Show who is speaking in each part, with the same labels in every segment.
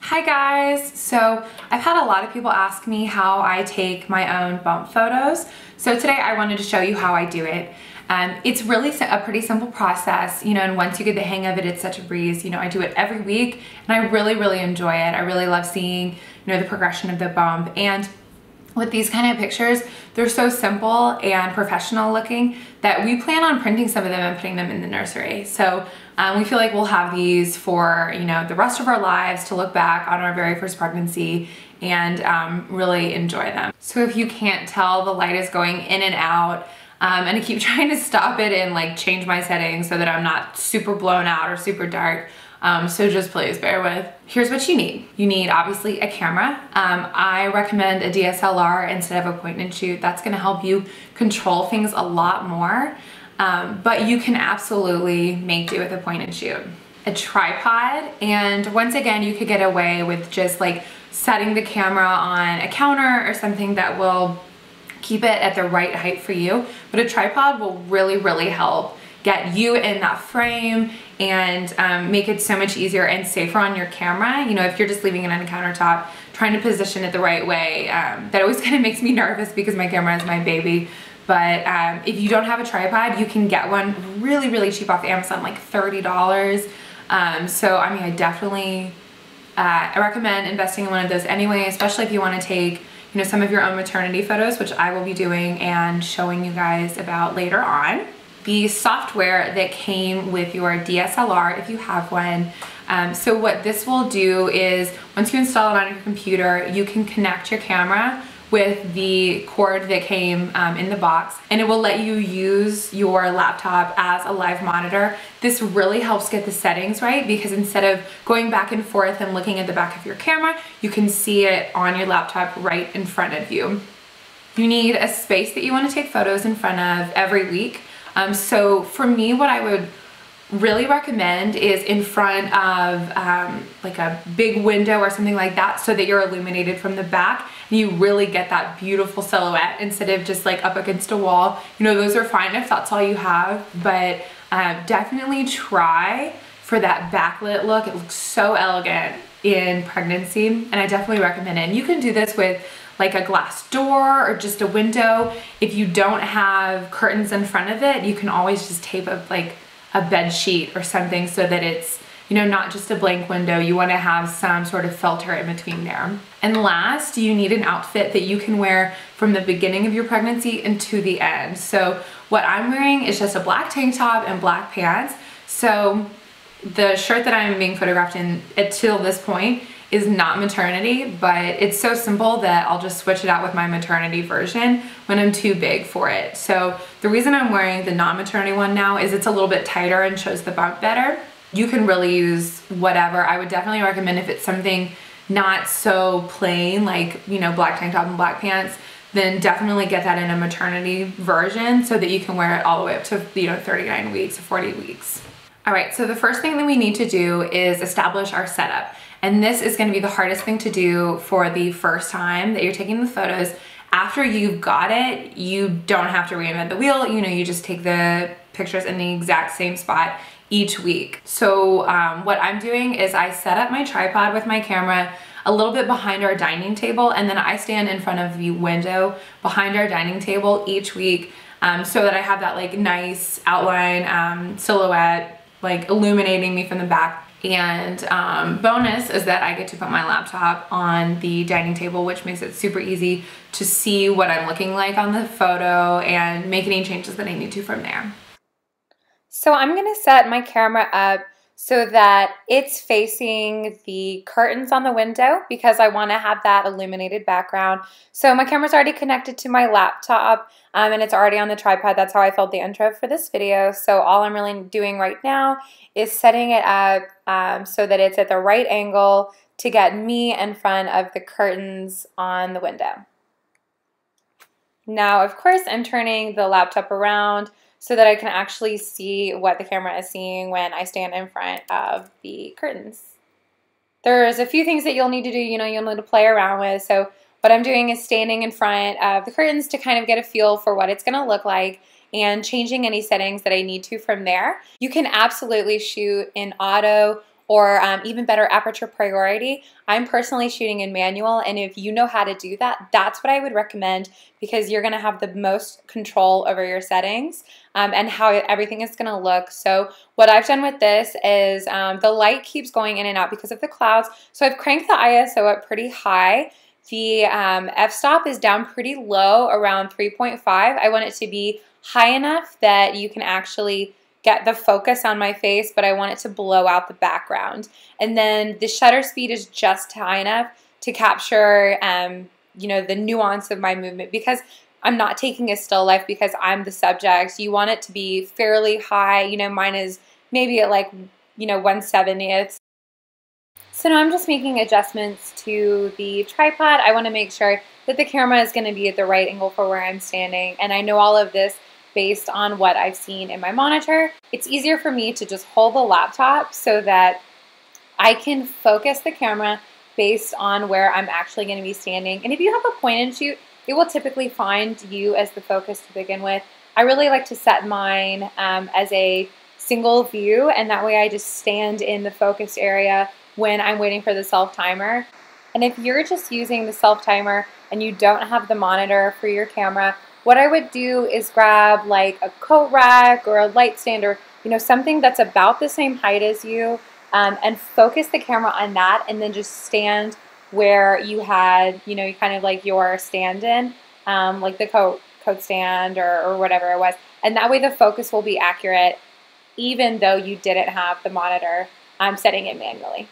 Speaker 1: Hi guys! So I've had a lot of people ask me how I take my own bump photos. So today I wanted to show you how I do it. It's really a pretty simple process, and once you get the hang of it, it's such a breeze. I do it every week and I really enjoy it. I really love seeing, the progression of the bump. And with these kind of pictures, they're so simple and professional looking that we plan on printing some of them and putting them in the nursery. So we feel like we'll have these for, the rest of our lives to look back on our very first pregnancy and really enjoy them. So if you can't tell, the light is going in and out. And I keep trying to stop it and like change my settings so that I'm not super blown out or super dark. So just please bear with. Here's what you need. You need obviously a camera. I recommend a DSLR instead of a point and shoot. That's gonna help you control things a lot more. But you can absolutely make do with a point and shoot. A tripod, and once again, you could get away with just like setting the camera on a counter or something that will keep it at the right height for you. But a tripod will really help get you in that frame and make it so much easier and safer on your camera. If you're just leaving it on a countertop, trying to position it the right way, that always kind of makes me nervous because my camera is my baby. But if you don't have a tripod, you can get one really cheap off Amazon, like $30. So I mean, I definitely I recommend investing in one of those anyway, especially if you want to take some of your own maternity photos, which I will be doing and showing you guys about later on. The software that came with your DSLR, if you have one. So what this will do is once you install it on your computer, you can connect your camera with the cord that came in the box, and it will let you use your laptop as a live monitor. This really helps get the settings right because instead of going back and forth and looking at the back of your camera, you can see it on your laptop right in front of you. You need a space that you want to take photos in front of every week. So for me, what I would really recommend is in front of like a big window or something like that so that you're illuminated from the back and you really get that beautiful silhouette instead of just like up against a wall. Those are fine if that's all you have, but definitely try for that backlit look. It looks so elegant in pregnancy and I definitely recommend it. And you can do this with like a glass door or just a window. If you don't have curtains in front of it, you can always just tape up like a bed sheet or something so that it's, not just a blank window. You want to have some sort of filter in between there. And last, you need an outfit that you can wear from the beginning of your pregnancy and to the end. So what I'm wearing is just a black tank top and black pants. So the shirt that I'm being photographed in till this point is not maternity, but it's so simple that I'll just switch it out with my maternity version when I'm too big for it. So the reason I'm wearing the non-maternity one now is it's a little bit tighter and shows the bump better. You can really use whatever. I would definitely recommend if it's something not so plain, like, black tank top and black pants, then definitely get that in a maternity version so that you can wear it all the way up to, 39 weeks or 40 weeks. All right, so the first thing that we need to do is establish our setup. And this is gonna be the hardest thing to do for the first time that you're taking the photos. After you've got it, you don't have to reinvent the wheel. You just take the pictures in the exact same spot each week. So what I'm doing is I set up my tripod with my camera a little bit behind our dining table, and then I stand in front of the window behind our dining table each week so that I have that like nice outline silhouette like illuminating me from the back. And bonus is that I get to put my laptop on the dining table, which makes it super easy to see what I'm looking like on the photo and make any changes that I need to from there.
Speaker 2: So I'm gonna set my camera up so that it's facing the curtains on the window because I wanna have that illuminated background. So my camera's already connected to my laptop and it's already on the tripod. That's how I filmed the intro for this video. So all I'm really doing right now is setting it up so that it's at the right angle to get me in front of the curtains on the window. Now, of course, I'm turning the laptop around so that I can actually see what the camera is seeing when I stand in front of the curtains. There's a few things that you'll need to do, you'll need to play around with. So what I'm doing is standing in front of the curtains to kind of get a feel for what it's gonna look like and changing any settings that I need to from there. You can absolutely shoot in auto or even better, aperture priority. I'm personally shooting in manual, and if you know how to do that, that's what I would recommend, because you're gonna have the most control over your settings and how everything is gonna look. So what I've done with this is the light keeps going in and out because of the clouds, so I've cranked the ISO up pretty high. The f-stop is down pretty low, around 3.5. I want it to be high enough that you can actually get the focus on my face, but I want it to blow out the background. And then the shutter speed is just high enough to capture, you know, the nuance of my movement, because I'm not taking a still life because I'm the subject. You want it to be fairly high. You know, mine is maybe at like, you know, 1/70th. So now I'm just making adjustments to the tripod. I want to make sure that the camera is going to be at the right angle for where I'm standing, and I know all of this based on what I've seen in my monitor. It's easier for me to just hold the laptop so that I can focus the camera based on where I'm actually going to be standing. And if you have a point and shoot, it will typically find you as the focus to begin with. I really like to set mine as a single view, and that way I just stand in the focused area when I'm waiting for the self timer. And if you're just using the self timer and you don't have the monitor for your camera, what I would do is grab like a coat rack or a light stand, or you know, something that's about the same height as you, and focus the camera on that, and then just stand where you had, you know, kind of like your stand-in, like the coat stand or whatever it was. And that way the focus will be accurate even though you didn't have the monitor. I'm setting it manually.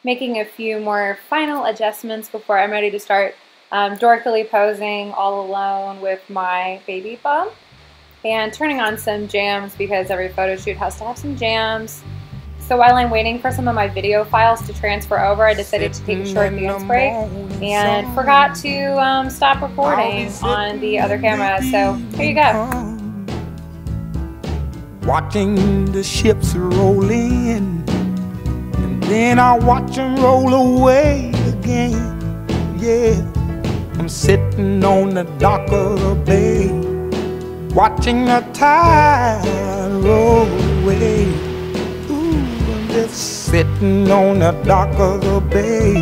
Speaker 2: Making a few more final adjustments before I'm ready to start dorkily posing all alone with my baby bump, and turning on some jams because every photo shoot has to have some jams. So while I'm waiting for some of my video files to transfer over, I decided to take a short dance break and forgot to stop recording on the other camera. So here you go.
Speaker 3: Watching the ships roll in, and then I watch them roll away again. Yeah, I'm sitting on the dock of the bay, watching the tide roll away. Ooh, I'm just sitting on the dock of the bay.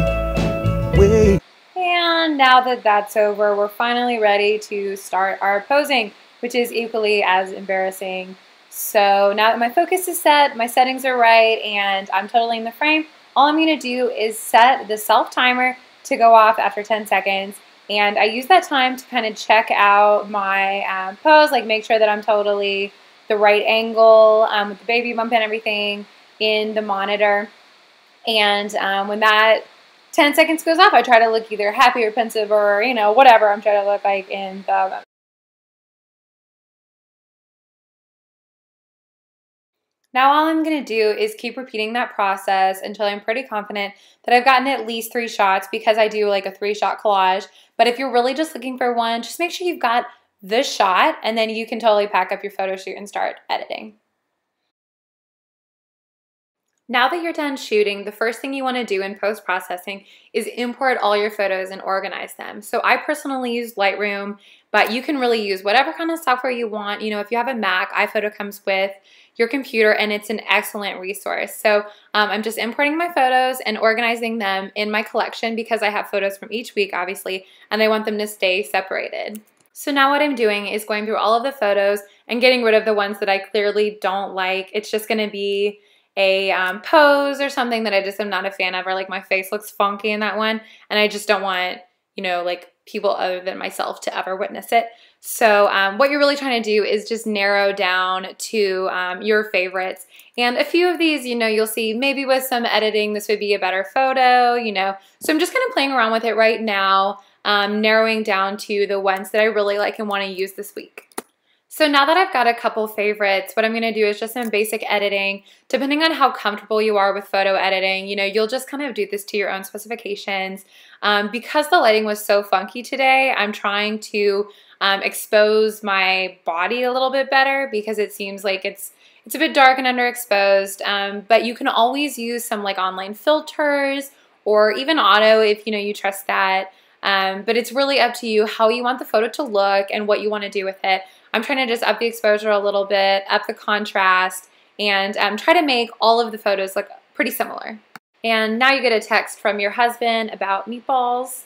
Speaker 3: Wait.
Speaker 2: And now that that's over, we're finally ready to start our posing, which is equally as embarrassing. So now that my focus is set, my settings are right, and I'm totally in the frame, all I'm going to do is set the self timer to go off after 10 seconds. And I use that time to kind of check out my pose, like make sure that I'm totally the right angle with the baby bump and everything in the monitor. And when that 10 seconds goes off, I try to look either happy or pensive or, you know, whatever I'm trying to look like in the moment. Now all I'm going to do is keep repeating that process until I'm pretty confident that I've gotten at least 3 shots, because I do like a 3-shot collage. But if you're really just looking for one, just make sure you've got the shot, and then you can totally pack up your photo shoot and start editing. Now that you're done shooting, the first thing you want to do in post-processing is import all your photos and organize them. So I personally use Lightroom, but you can really use whatever kind of software you want. You know, if you have a Mac, iPhoto comes with your computer, and it's an excellent resource. So I'm just importing my photos and organizing them in my collection, because I have photos from each week, obviously, and I want them to stay separated. So now what I'm doing is going through all of the photos and getting rid of the ones that I clearly don't like. It's just gonna be a pose or something that I just am not a fan of, or like my face looks funky in that one, and I just don't want, you know, like people other than myself to ever witness it. So what you're really trying to do is just narrow down to your favorites. And a few of these, you know, you'll see maybe with some editing, this would be a better photo, you know. So I'm just kind of playing around with it right now, narrowing down to the ones that I really like and want to use this week. So now that I've got a couple favorites, what I'm going to do is just some basic editing. Depending on how comfortable you are with photo editing, you know, you'll just kind of do this to your own specifications. Because the lighting was so funky today, I'm trying to expose my body a little bit better, because it seems like it's a bit dark and underexposed. But you can always use some like online filters or even auto if, you know, you trust that. But it's really up to you how you want the photo to look and what you want to do with it. I'm trying to just up the exposure a little bit, up the contrast, and try to make all of the photos look pretty similar. and now you get a text from your husband about meatballs.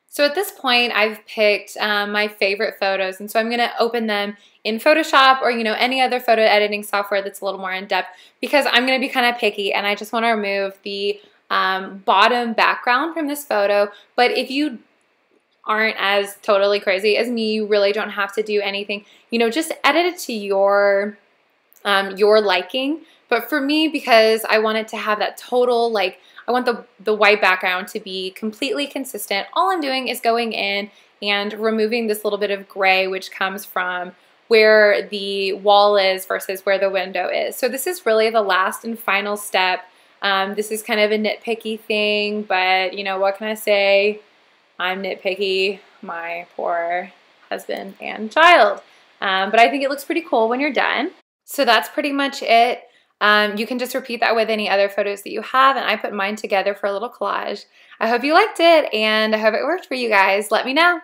Speaker 2: So at this point, I've picked my favorite photos, and so I'm gonna open them in Photoshop or any other photo editing software that's a little more in depth, because I'm gonna be kind of picky and I just wanna remove the bottom background from this photo. But if you aren't as totally crazy as me, you really don't have to do anything. Just edit it to your liking. But for me, because I want it to have that total, I want the white background to be completely consistent, all I'm doing is going in and removing this little bit of gray, which comes from where the wall is versus where the window is. So this is really the last and final step. This is kind of a nitpicky thing, but what can I say? I'm nitpicky, my poor husband and child. But I think it looks pretty cool when you're done. So that's pretty much it. You can just repeat that with any other photos that you have, and I put mine together for a little collage. I hope you liked it, and I hope it worked for you guys. Let me know.